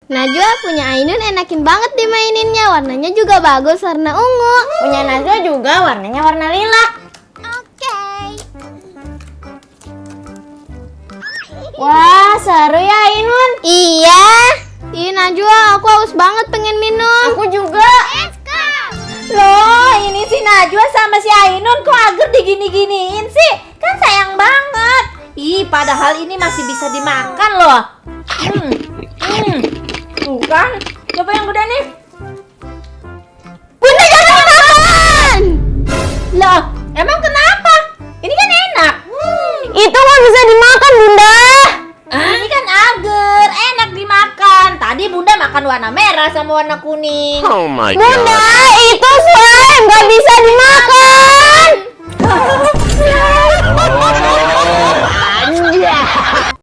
Najwa punya Ainun enakin banget dimaininnya. Warnanya juga bagus, warna ungu. Punya Najwa juga warnanya warna lila. Oke. Wah, seru ya Ainun. Iya. Ih Najwa, aku haus banget pengen minum. Aku juga. Loh, ini si Najwa sama si Ainun kok agar digini-giniin sih? Kan sayang banget. Ih, padahal ini masih bisa dimakan loh. Tuh kan, coba yang udah nih. Bunda jangan makan. Loh, emang kenapa? Ini kan enak. Itu nggak bisa dimakan Bunda. Ini kan agar, enak dimakan. Tadi Bunda makan warna merah sama warna kuning. Oh my Bunda, god. itu slime nggak bisa dimakan.